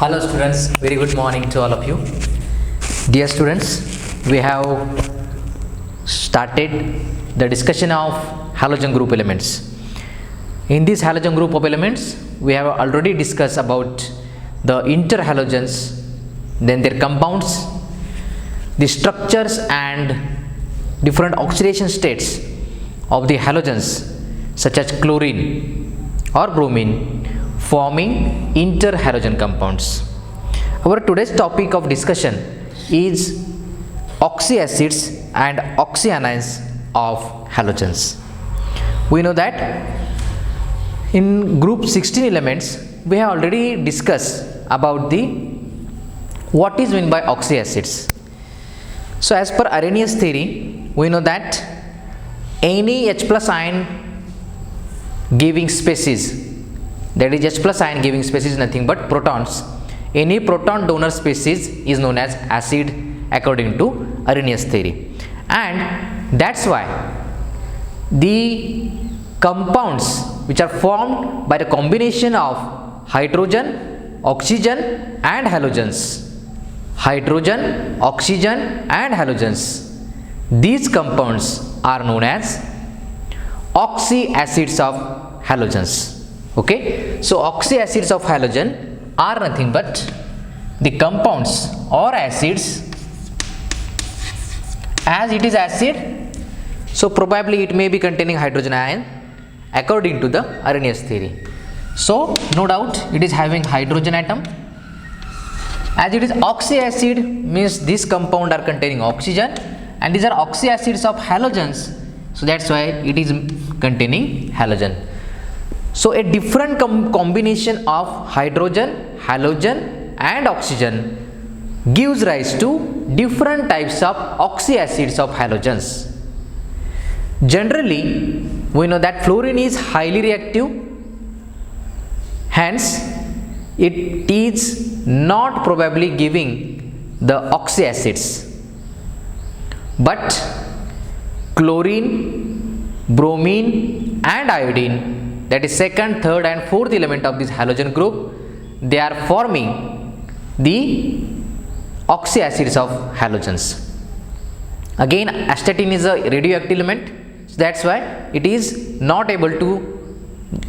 Hello students, very good morning to all of you. Dear students, we have started the discussion of halogen group elements. In this halogen group of elements, we have already discussed about the interhalogens, then their compounds, the structures and different oxidation states of the halogens such as chlorine or bromine forming interhalogen compounds. Our today's topic of discussion is oxyacids and oxyanions of halogens. We know that in group 16 elements we have already discussed about the what is meant by oxyacids. So as per Arrhenius theory, we know that any H plus ion giving species, that is H plus ion giving species, nothing but protons. Any proton donor species is known as acid according to Arrhenius theory, and that's why the compounds which are formed by the combination of hydrogen, oxygen and halogens, these compounds are known as oxyacids of halogens. Okay, so oxyacids of halogen are nothing but the compounds or acids. As it is acid, so probably it may be containing hydrogen ion according to the Arrhenius theory. So no doubt it is having hydrogen atom. As it is oxyacid, means this compound are containing oxygen, and these are oxyacids of halogens, so that's why it is containing halogen. So a different combination of hydrogen, halogen and oxygen gives rise to different types of oxyacids of halogens. Generally, we know that fluorine is highly reactive, hence it is not probably giving the oxyacids, but chlorine, bromine and iodine, that is second, third and fourth element of this halogen group, they are forming the oxyacids of halogens. Again, astatine is a radioactive element, so that's why it is not able to,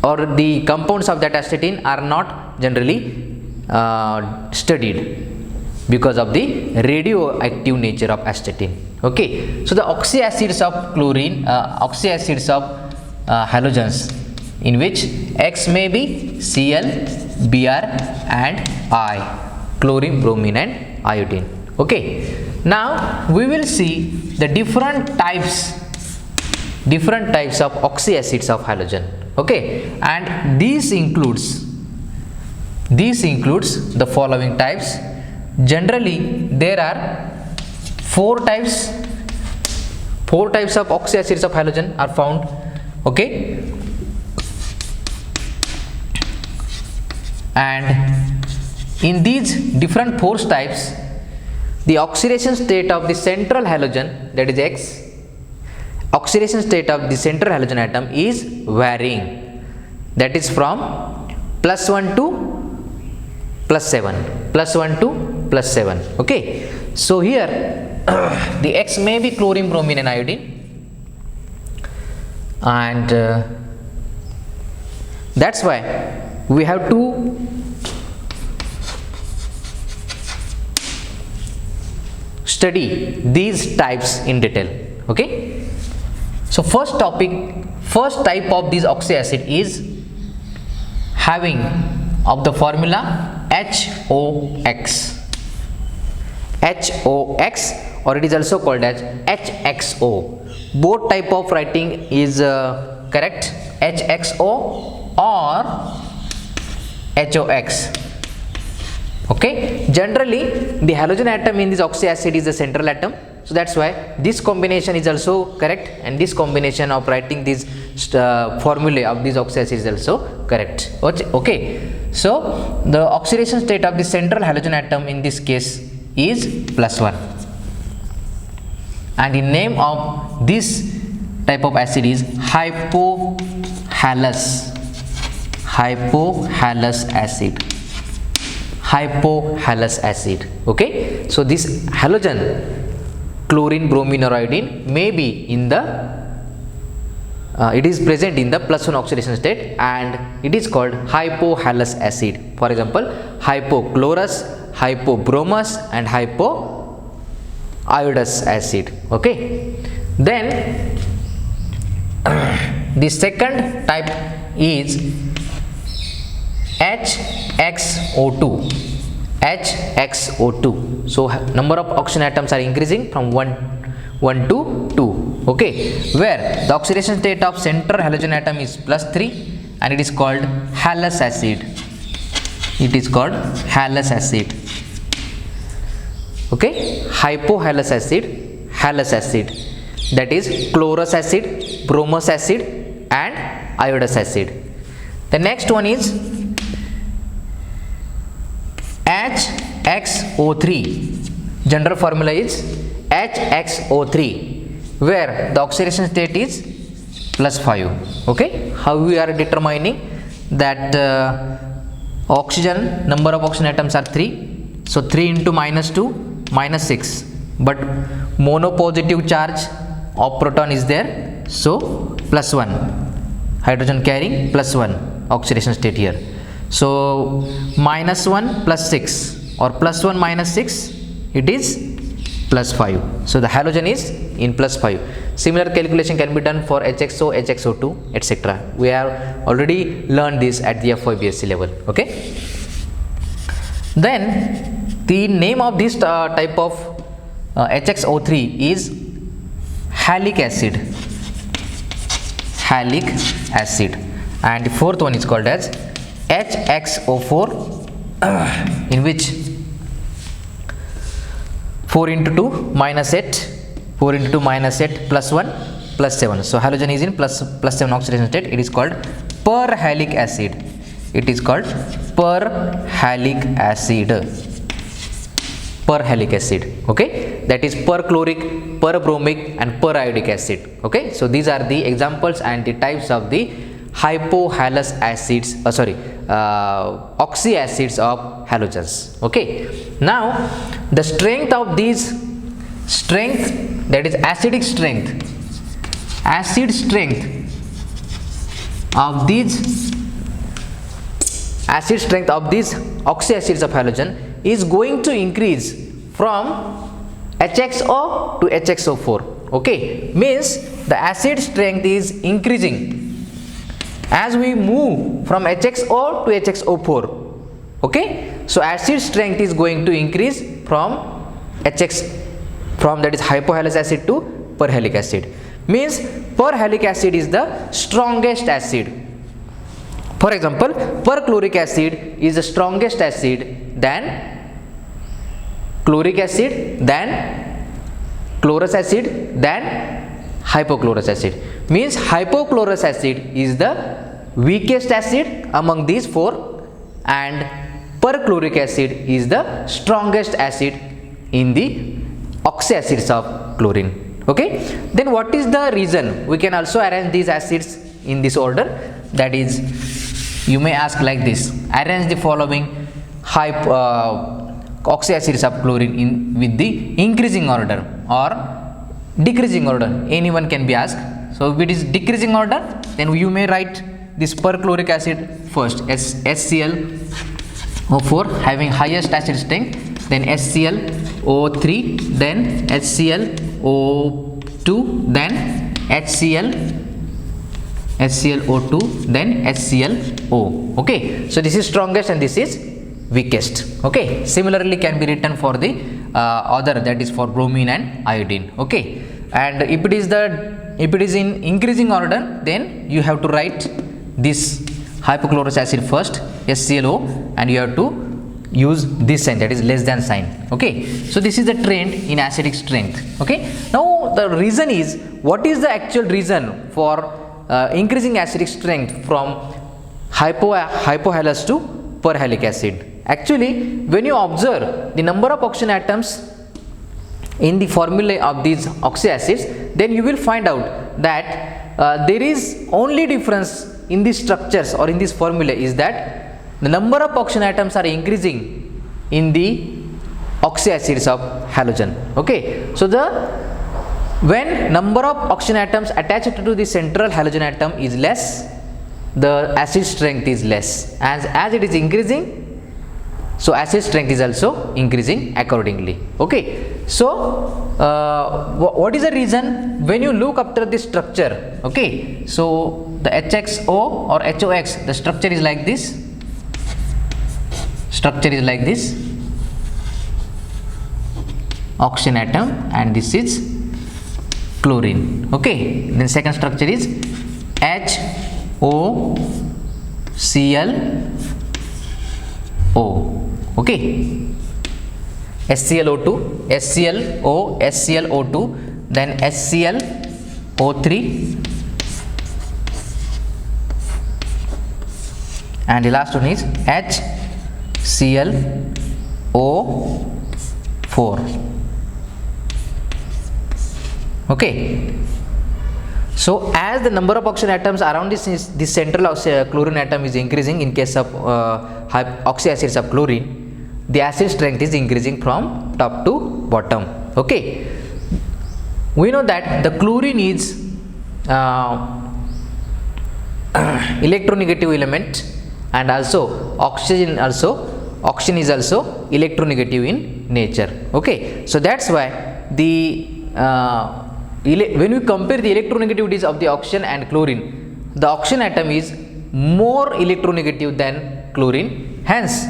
or the compounds of that astatine are not generally studied because of the radioactive nature of astatine. Okay, so the oxyacids of chlorine, oxyacids of halogens, in which X may be Cl, Br and I, chlorine, bromine and iodine. Okay, now we will see the different types of oxyacids of halogen. Okay, and this includes the following types. Generally there are four types of oxyacids of halogen are found. Okay, and in these different four types, the oxidation state of the central halogen, that is X, oxidation state of the central halogen atom is varying, that is from +1 to +7. Okay, so here the X may be chlorine, bromine and iodine, and that's why we have to study these types in detail. Okay, so first type of this oxyacid is having of the formula HOX, or it is also called as HXO. Both type of writing is correct, HXO or HOX. Okay, generally the halogen atom in this oxyacid is the central atom, so that's why this combination is also correct, and this combination of writing this formulae of this oxyacid is also correct. Okay, so the oxidation state of the central halogen atom in this case is +1, and the name of this type of acid is hypohalous acid. hypohalous acid. Okay, so this halogen chlorine, bromine or iodine may be in the it is present in the +1 oxidation state and it is called hypohalous acid. For example, hypochlorous, hypobromous and hypoiodous acid. Okay, then the second type is HXO2. HXO2. So number of oxygen atoms are increasing from 1 to 2. Okay, where the oxidation state of center halogen atom is +3 and it is called Hallous acid. It is called Hallous acid. Okay, hypohalous acid, Hallous acid, that is chlorous acid, bromous acid and iodous acid. The next one is HXO3. General formula is HXO3, where the oxidation state is +5. Okay, how we are determining that oxygen, number of oxygen atoms are 3, so 3 into -2 -6, but monopositive charge of proton is there, so +1, hydrogen carrying +1 oxidation state here, so -1 +6 or +1 -6, it is +5, so the halogen is in +5. Similar calculation can be done for HXO, HXO2, etc. We have already learned this at the FYBSc level. Okay, then the name of this type of HXO3 is halic acid. Halic acid. And the fourth one is called as HXO4, in which 4 into 2 -8, 4 into 2 -8 +1 +7. So halogen is in +7 oxidation state. It is called perhalic acid. It is called perhalic acid. Perhalic acid. Okay, that is perchloric, perbromic and periodic acid. Okay, so these are the examples and the types of the hypohalous acids, oxy acids of halogens. Okay, now the strength of these that is acid strength of these oxy acids of halogen is going to increase from HXO to HXO4. Okay, means the acid strength is increasing as we move from HXO to HXO4. Okay, so acid strength is going to increase from that is hypohalous acid to perhalic acid. Means perhalic acid is the strongest acid. For example, perchloric acid is the strongest acid than chloric acid, than chlorous acid, than hypochlorous acid. Means hypochlorous acid is the weakest acid among these four and perchloric acid is the strongest acid in the oxy acids of chlorine. Okay, then what is the reason? We can also arrange these acids in this order, that is, you may ask like this: arrange the following oxy acids of chlorine with the increasing order or decreasing order. Anyone can be asked. So if it is decreasing order, then you may write this perchloric acid first, HClO4 having highest acid strength, then HClO3, then HClO2, then HClO2, then HClO. Okay, so this is strongest and this is weakest. Okay, similarly can be written for the other, that is for bromine and iodine. Okay, and if it is in increasing order, then you have to write this hypochlorous acid first, HClO, and you have to use this sign, that is less than sign. Okay, so this is the trend in acidic strength. Okay, now the reason is, what is the actual reason for increasing acidic strength from hypohalous to perhalic acid? Actually, when you observe the number of oxygen atoms in the formulae of these oxy acids, then you will find out that there is only difference in these structures or in this formula is that the number of oxygen atoms are increasing in the oxyacids of halogen. Okay, so when number of oxygen atoms attached to the central halogen atom is less, the acid strength is less. As it is increasing, so acid strength is also increasing accordingly. Okay, so what is the reason? When you look after this structure, okay, so the HXO or HOX, the structure is like this. Structure is like this, oxygen atom, and this is chlorine. Okay, then second structure is HOClO. Okay, SClO2, SClO, SClO2, then SClO3, and the last one is HClO4. Okay, so as the number of oxygen atoms around this central chlorine atom is increasing in case of oxyacids of chlorine, the acid strength is increasing from top to bottom. Okay, we know that the chlorine is electronegative element, and also oxygen is also electronegative in nature. Okay, so that's why the when we compare the electronegativities of the oxygen and chlorine, the oxygen atom is more electronegative than chlorine. Hence,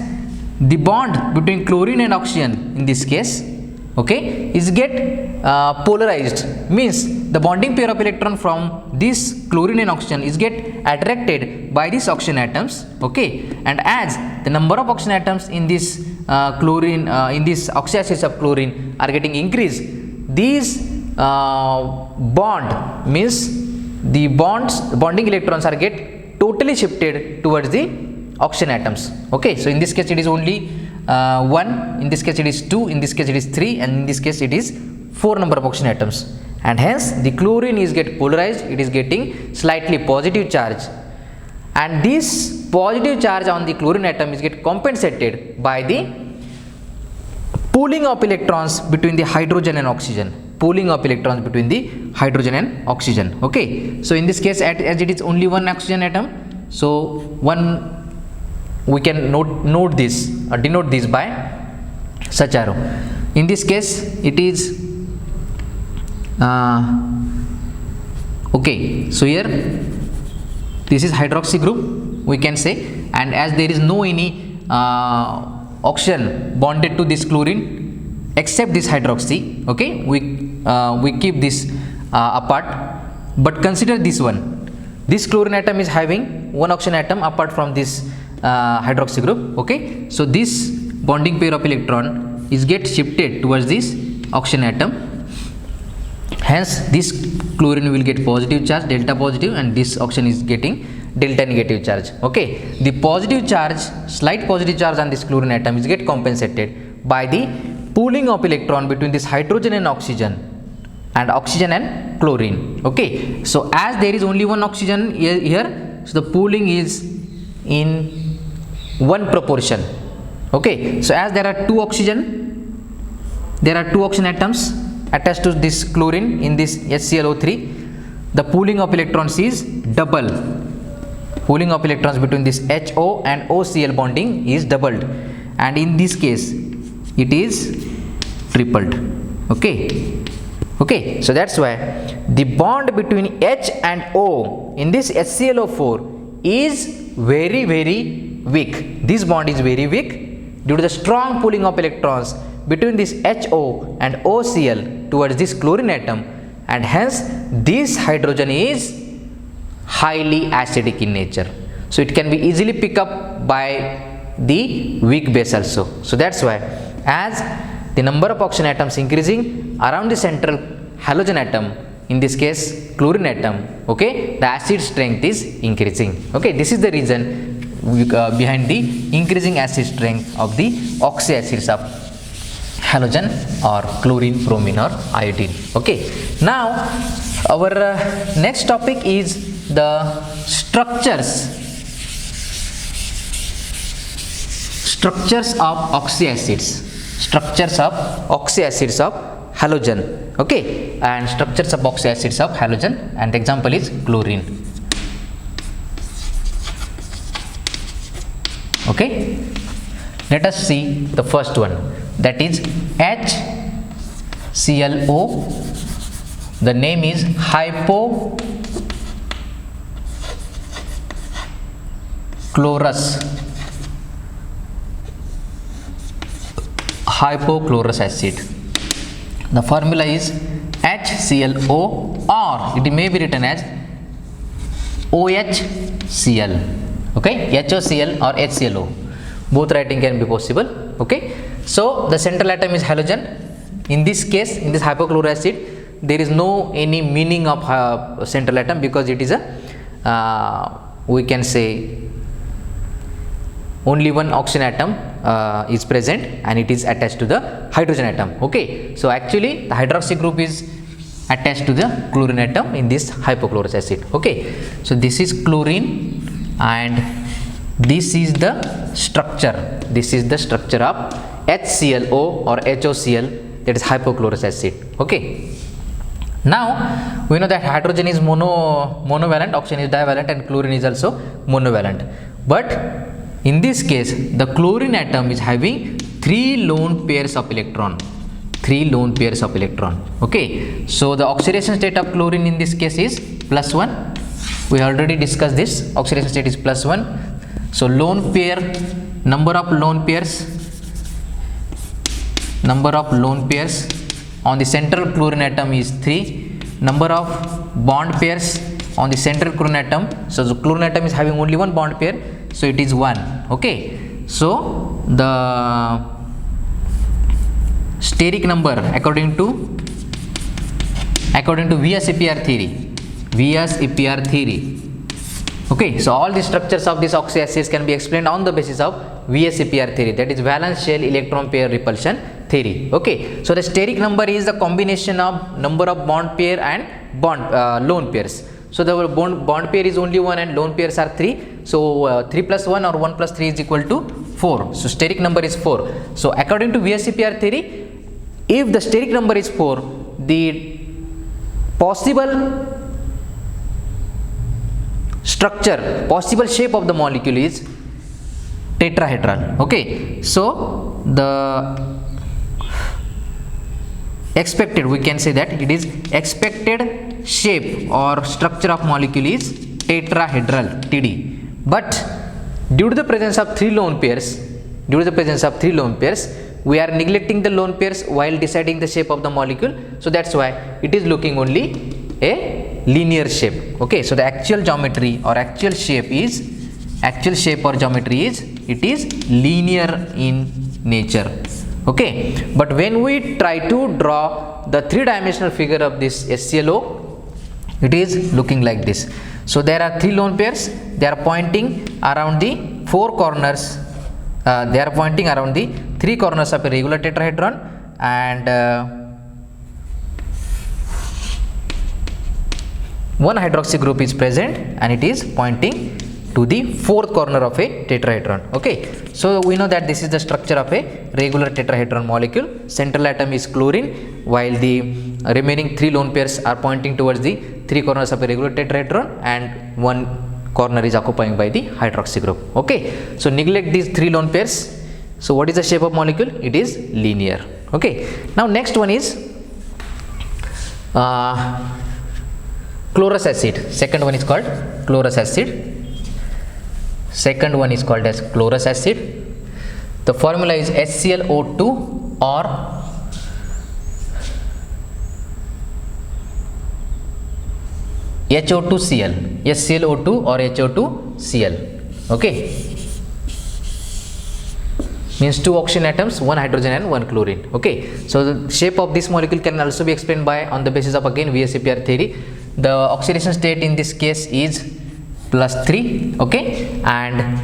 the bond between chlorine and oxygen in this case, okay, is get polarized. Means the bonding pair of electron from this chlorine and oxygen is get attracted by these oxygen atoms. Okay, and as the number of oxygen atoms in this chlorine in this oxyacids of chlorine are getting increased, these bond means the bonding electrons are get totally shifted towards the oxygen atoms. Okay, so in this case it is only 1, in this case it is 2, in this case it is 3, and in this case it is 4 number of oxygen atoms, and hence the chlorine is get polarized, it is getting slightly positive charge, and this positive charge on the chlorine atom is get compensated by the pooling of electrons between the hydrogen and oxygen. Pooling of electrons between the hydrogen and oxygen. Okay, so in this case as it is only one oxygen atom, so we can note this or denote this by such arrow. In this case it is okay, so here this is hydroxy group we can say, and as there is no any oxygen bonded to this chlorine except this hydroxy, okay, we keep this apart, but consider this one. This chlorine atom is having one oxygen atom apart from this hydroxy group. Okay, so this bonding pair of electron is get shifted towards this oxygen atom, hence this chlorine will get positive charge, delta positive, and this oxygen is getting delta negative charge. Okay, the positive charge, slight positive charge on this chlorine atom is get compensated by the pooling of electron between this hydrogen and oxygen and chlorine. Okay, so as there is only one oxygen here, so the pooling is in one proportion. Okay, so as there are two oxygen atoms attached to this chlorine in this HClO3, the pooling of electrons is double. Pooling of electrons between this HO and OCl bonding is doubled, and in this case it is tripled. Okay, so that's why the bond between H and O in this HClO4 is very weak. This bond is very weak due to the strong pooling of electrons between this HO and OCl towards this chlorine atom, and hence this hydrogen is highly acidic in nature. So it can be easily picked up by the weak base also. So that's why as the number of oxygen atoms increasing around the central halogen atom, in this case chlorine atom, okay, the acid strength is increasing. Okay, this is the reason behind the increasing acid strength of the oxyacids of halogen or chlorine, bromine or iodine. Okay, now our next topic is structures of oxyacids, structures of oxyacids of halogen, okay, and structures of oxyacids of halogen, and the example is chlorine. Okay, let us see the first one, that is HClO. The name is hypochlorous acid. The formula is HClO, or it may be written as OHCl. Okay, HOCl or HClO, both writing can be possible. Okay, so the central atom is halogen. In this case, in this hypochlorous acid, there is no any meaning of central atom, because it is a we can say only one oxygen atom is present, and it is attached to the hydrogen atom. Okay, so actually the hydroxy group is attached to the chlorine atom in this hypochlorous acid. Okay, so this is chlorine, and this is the structure. This is the structure of HClO or HOCl, that is hypochlorous acid. Okay, now we know that hydrogen is monovalent, oxygen is divalent, and chlorine is also monovalent. But in this case, the chlorine atom is having 3 lone pairs of electron. 3 lone pairs of electron. Okay, so the oxidation state of chlorine in this case is +1. We already discussed this. Oxidation state is +1. So lone pair, number of lone pairs on the central chlorine atom is 3. Number of bond pairs on the central chlorine atom, so the chlorine atom is having only one bond pair, so it is 1. Okay, so the steric number according to VSEPR theory. Okay, so all the structures of these oxyacids can be explained on the basis of VSEPR theory, that is valence shell electron pair repulsion theory. Okay, so the steric number is the combination of number of bond pair and lone pairs. So the bond pair is only 1 and lone pairs are 3. So 3 plus 1 or 1 plus 3 is equal to 4. So steric number is 4. So according to VSEPR theory, if the steric number is 4, the possible shape of the molecule is tetrahedral. Okay, so the expected, we can say that it is expected shape or structure of molecule is tetrahedral, TD. But due to the presence of 3 lone pairs, we are neglecting the lone pairs while deciding the shape of the molecule. So that's why it is looking only a linear shape. Okay, so the actual geometry or actual shape or geometry is, it is linear in nature. Okay, but when we try to draw the 3-dimensional figure of this HClO, it is looking like this. So there are 3 lone pairs, they are pointing around the 4 corners, they are pointing around the 3 corners of a regular tetrahedron, and one hydroxy group is present, and it is pointing to the 4th corner of a tetrahedron. Okay, so we know that this is the structure of a regular tetrahedron molecule. Central atom is chlorine, while the remaining 3 lone pairs are pointing towards the 3 corners of a regular tetrahedron, and 1 corner is occupying by the hydroxy group. Okay, so neglect these 3 lone pairs. So what is the shape of molecule? It is linear. Okay, now next one is chlorous acid. Second one is called chlorous acid. Second one is called as chlorous acid. The formula is HClO2 or HO2Cl. HClO2 or HO2Cl. Okay, means 2 oxygen atoms, 1 hydrogen and 1 chlorine. Okay, so the shape of this molecule can also be explained by on the basis of again VSEPR theory. The oxidation state in this case is +3. Okay, and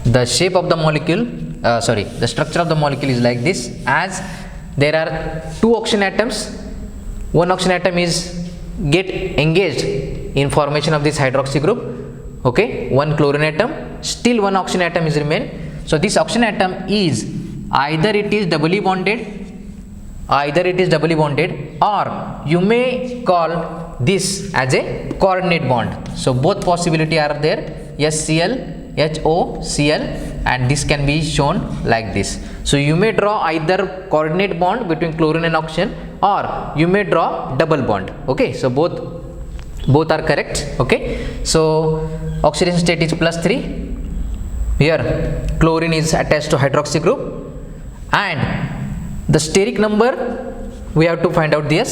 the shape of the molecule, the structure of the molecule is like this. As there are 2 oxygen atoms, 1 oxygen atom is get engaged in formation of this hydroxy group. Okay, 1 chlorine atom, still 1 oxygen atom is remain. So this oxygen atom is either it is doubly bonded, or you may call this as a coordinate bond. So both possibility are there, SCl, HOCl, and this can be shown like this. So you may draw either coordinate bond between chlorine and oxygen, or you may draw double bond. Okay, so both are correct. Okay, so oxidation state is +3. Here chlorine is attached to hydroxy group, and the steric number we have to find out this.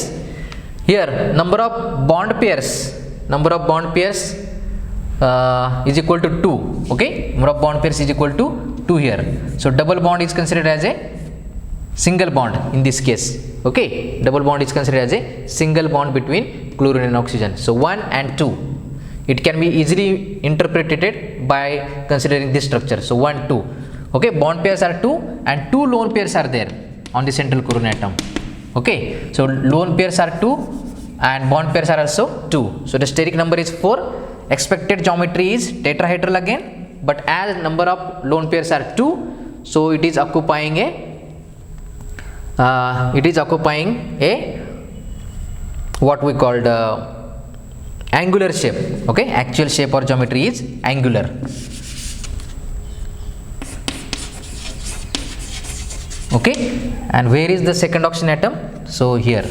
Here number of bond pairs is equal to 2. Okay, number of bond pairs is equal to 2 here. So double bond is considered as a single bond in this case. Okay, double bond is considered as a single bond between chlorine and oxygen. So 1 and 2, it can be easily interpreted by considering this structure. So 1, 2. Okay, bond pairs are 2, and 2 lone pairs are there on the central chlorine atom. Okay, so lone pairs are 2 and bond pairs are also 2. So the steric number is 4. Expected geometry is tetrahedral again, but as number of lone pairs are 2, so it is occupying a what we called angular shape. Okay, actual shape or geometry is angular. Okay, and where is the second oxygen atom? So here,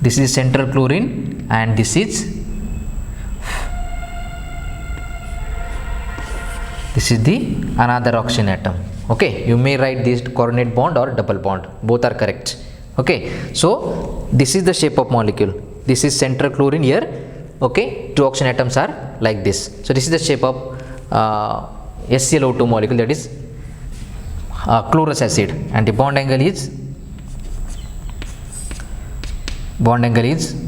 this is central chlorine, and this is the another oxygen atom. Okay, you may write this coordinate bond or double bond, both are correct. Okay, so this is the shape of molecule. This is central chlorine here. Okay, 2 oxygen atoms are like this. So this is the shape of SClO2 molecule, that is chlorous acid, and the bond angle is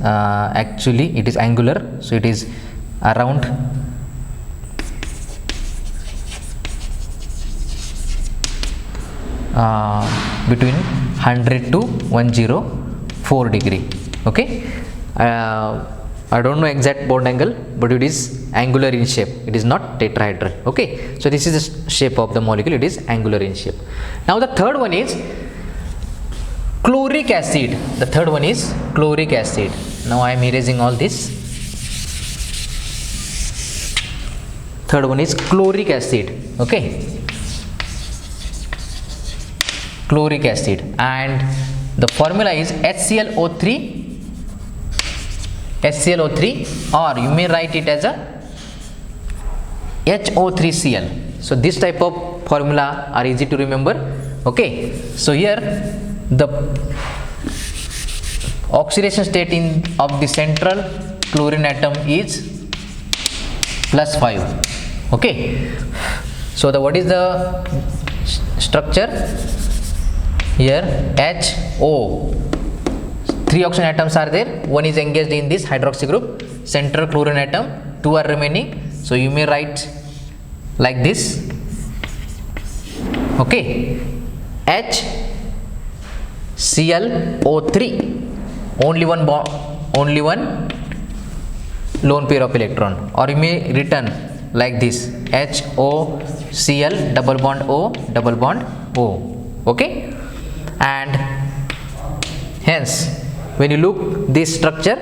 actually it is angular, so it is around between 100 to 104 degree. Okay, I don't know exact bond angle, but it is angular in shape, it is not tetrahedral. Okay, so this is the shape of the molecule, it is angular in shape. Now the third one is chloric acid. Now I am erasing all this. Third one is chloric acid. Okay, chloric acid, and the formula is HClO3, or you may write it as a HO3Cl. So this type of formula are easy to remember. Okay, so here the oxidation state of the central chlorine atom is +5. Okay, so what is the structure? Here HO, 3 oxygen atoms are there, one is engaged in this hydroxy group, central chlorine atom, 2 are remaining. So you may write like this. Okay, HClO3, only one lone pair of electron, or you may written like this, HOCl double bond O. Okay, and hence when you look this structure,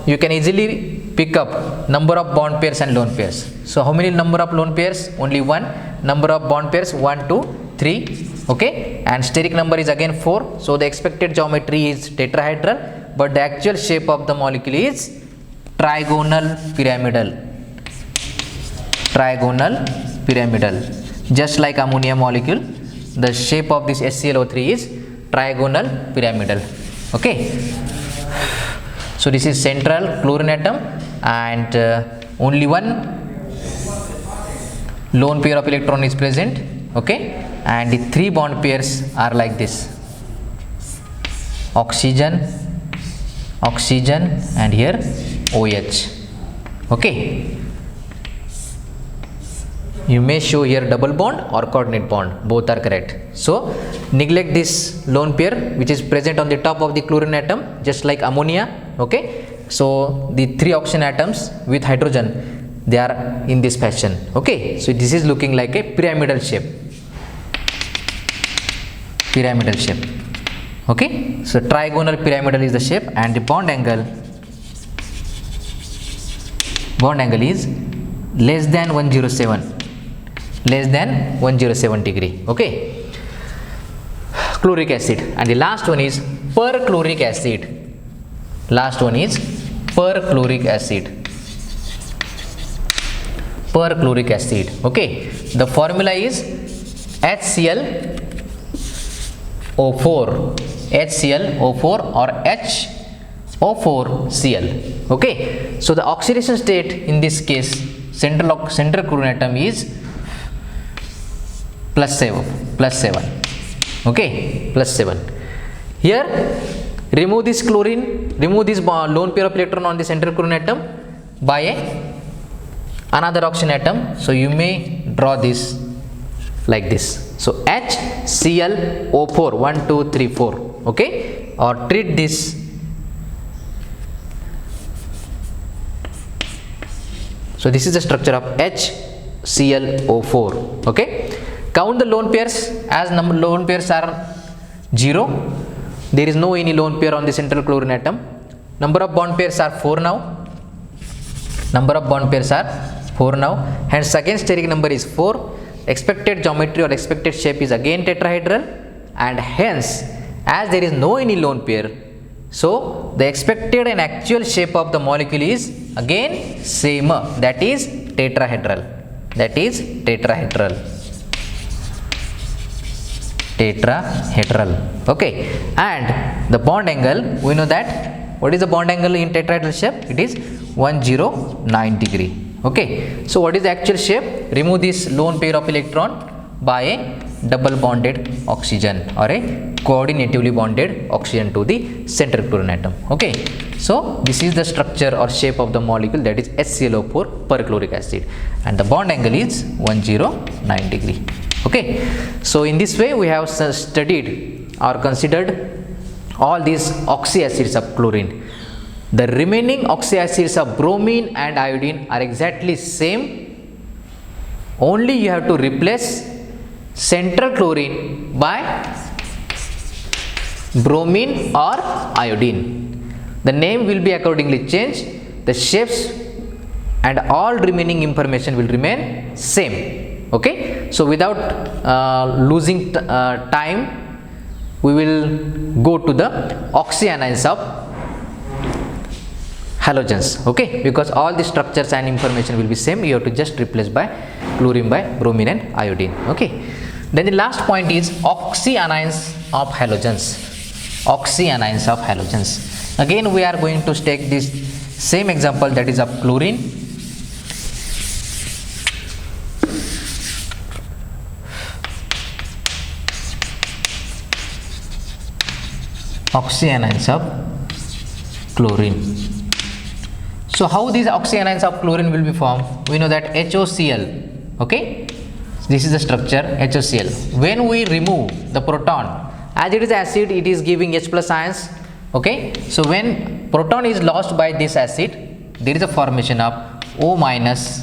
you can easily pick up number of bond pairs and lone pairs. So how many number of lone pairs? Only 1. Number of bond pairs 1, 2, 3. Okay, and steric number is again 4. So the expected geometry is tetrahedral, but the actual shape of the molecule is trigonal pyramidal. Just like ammonia molecule, the shape of this HClO3 is trigonal pyramidal. Okay, so this is central chlorine atom, and only one lone pair of electron is present. Okay, and the 3 bond pairs are like this: oxygen, and here OH. Okay, you may show here double bond or coordinate bond, both are correct. So neglect this lone pair which is present on the top of the chlorine atom, just like ammonia. Okay, so the 3 oxygen atoms with hydrogen, they are in this fashion. Okay, so this is looking like a pyramidal shape. Pyramidal shape. Okay, so trigonal pyramidal is the shape, and the bond angle is less than 107 degree. Okay, chloric acid. And the last one is perchloric acid. Perchloric acid. Okay, the formula is HClO4 or HO4Cl. Okay, so the oxidation state in this case, central chlorine atom is +7. Okay, +7. Here, remove this chlorine, remove this lone pair of electron on the central chlorine atom by another oxygen atom. So you may draw this like this. So HClO4, 1 2 3 4. Okay, or treat this. So this is the structure of HClO4. Okay, count the lone pairs. As lone pairs are 0, there is no any lone pair on the central chlorine atom. Number of bond pairs are 4 now. Hence second steric number is 4. Expected geometry or expected shape is again tetrahedral, and hence as there is no any lone pair, so the expected and actual shape of the molecule is again same, that is tetrahedral. Okay, and the bond angle, we know that what is the bond angle in tetrahedral shape? It is 109 degree. Okay, so what is the actual shape? Remove this lone pair of electron by a double bonded oxygen or a coordinatively bonded oxygen to the central chlorine atom. Okay, so this is the structure or shape of the molecule, that is HClO4 perchloric acid, and the bond angle is 109 degree. Okay, so in this way we have studied or considered all these oxy acids of chlorine. The remaining oxy acids of bromine and iodine are exactly same, only you have to replace central chlorine by bromine or iodine. The name will be accordingly changed, the shapes and all remaining information will remain same. Okay, so without losing time, we will go to the oxyanions of halogens. Okay, because all the structures and information will be same, you have to just replace by chlorine by bromine and iodine. Okay, then the last point is oxyanions of halogens. Again we are going to take this same example, that is of chlorine. Oxyanions of chlorine. So how these oxyanions of chlorine will be formed? We know that HOCl. Okay, this is the structure HOCl. When we remove the proton, as it is acid, it is giving H plus ions. Okay, so when proton is lost by this acid, there is a formation of O minus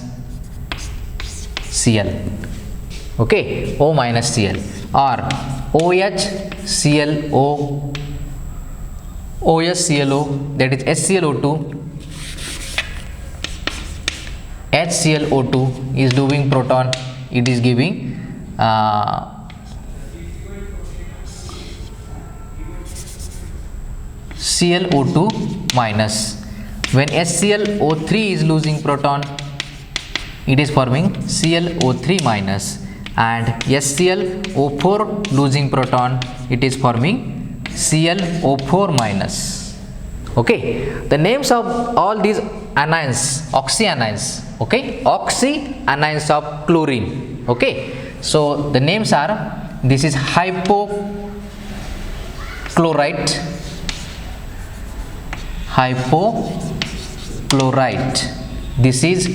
Cl. Okay, O minus Cl or OHClO, that is HClO2 is doing proton, it is giving Cl O2 minus. When HClO3 is losing proton, it is forming ClO3 minus, and HClO4 losing proton, it is forming ClO4 minus. Okay, the names of all these anions, oxyanions. Okay, oxyanions of chlorine. Okay, so the names are, this is hypochlorite, this is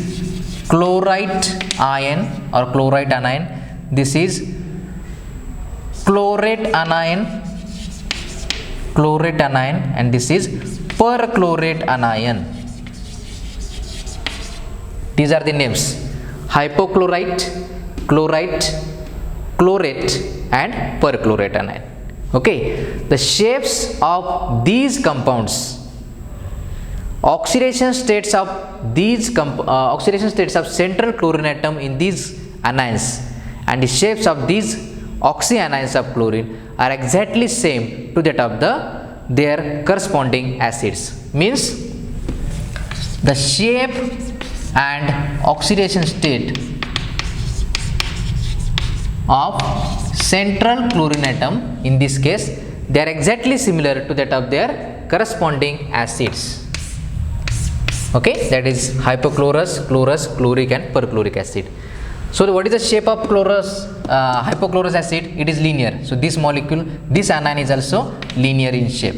chlorite ion or chlorite anion, this is chlorate anion, and this is perchlorate anion. These are the names: hypochlorite, chlorite, chlorate and perchlorate anion. Okay, the shapes of these compounds, oxidation states of central chlorine atom in these anions and the shapes of these oxy anions of chlorine are exactly same to that of their corresponding acids. Means the shape and oxidation state of central chlorine atom, in this case they are exactly similar to that of their corresponding acids. Okay, that is hypochlorous, chlorous, chloric and perchloric acid. So what is the shape of hypochlorous acid? It is linear. So this molecule, this anion is also linear in shape.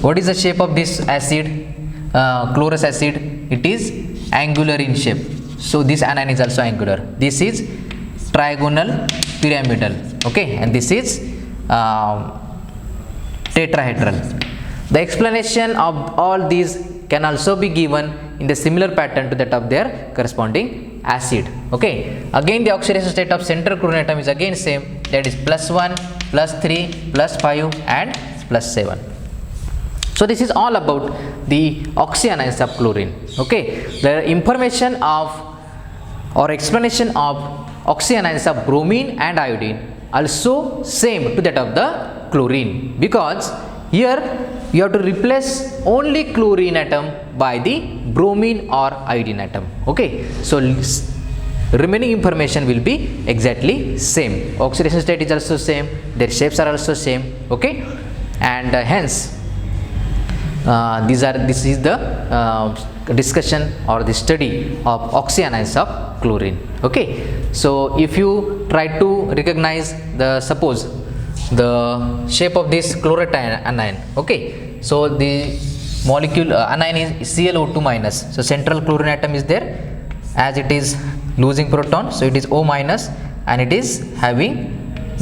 What is the shape of this acid, chlorous acid? It is angular in shape. So this anion is also angular. This is trigonal pyramidal. Okay, and this is tetrahedral. The explanation of all these can also be given in the similar pattern to that of their corresponding acid. Okay, again the oxidation state of central chlorine atom is again same, that is +1, +3, +5 and +7. So this is all about the oxy anions of chlorine. Okay, the information of or explanation of oxy anions of bromine and iodine also same to that of the chlorine, because here you have to replace only chlorine atom by the bromine or iodine atom. Okay, so remaining information will be exactly same. Oxidation state is also same, their shapes are also same. Okay, and hence this is the discussion or the study of oxy anions of chlorine. Okay, so if you try to recognize suppose the shape of this chlorate anion. Okay, so the molecule anion is Cl(O2 minus). So central chlorine atom is there, as it is losing proton, so it is O minus and it is having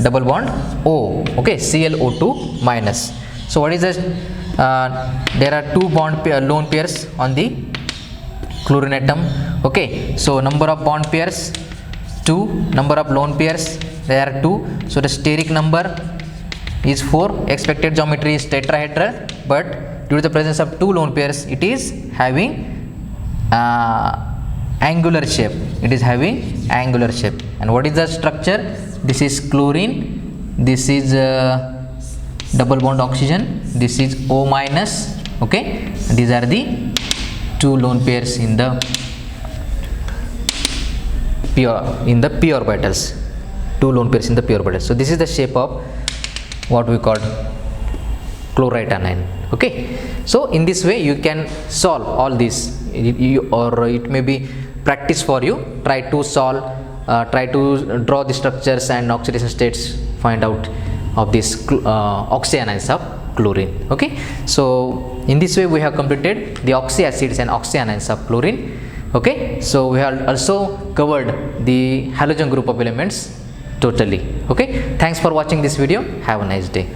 double bond O. Okay, Cl(O2 minus). So what is this? There are two lone pairs on the chlorine atom. Okay, so number of bond pairs 2, number of lone pairs there are 2, so the steric number is 4. Expected geometry is tetrahedral, but due to the presence of 2 lone pairs it is having angular shape. It is having angular shape. And what is the structure? This is chlorine, this is double bond oxygen, this is O minus. Okay, these are the 2 lone pairs in the p orbitals, 2 lone pairs in the p orbitals. So this is the shape of what we call chlorite anion. Okay, so in this way you can solve all this, or it may be practice for you. Try to solve, try to draw the structures and oxidation states, find out of this oxy anions of chlorine. Okay, so in this way we have completed the oxy acids and oxy anions of chlorine. Okay, so we have also covered the halogen group of elements totally. Okay, thanks for watching this video. Have a nice day.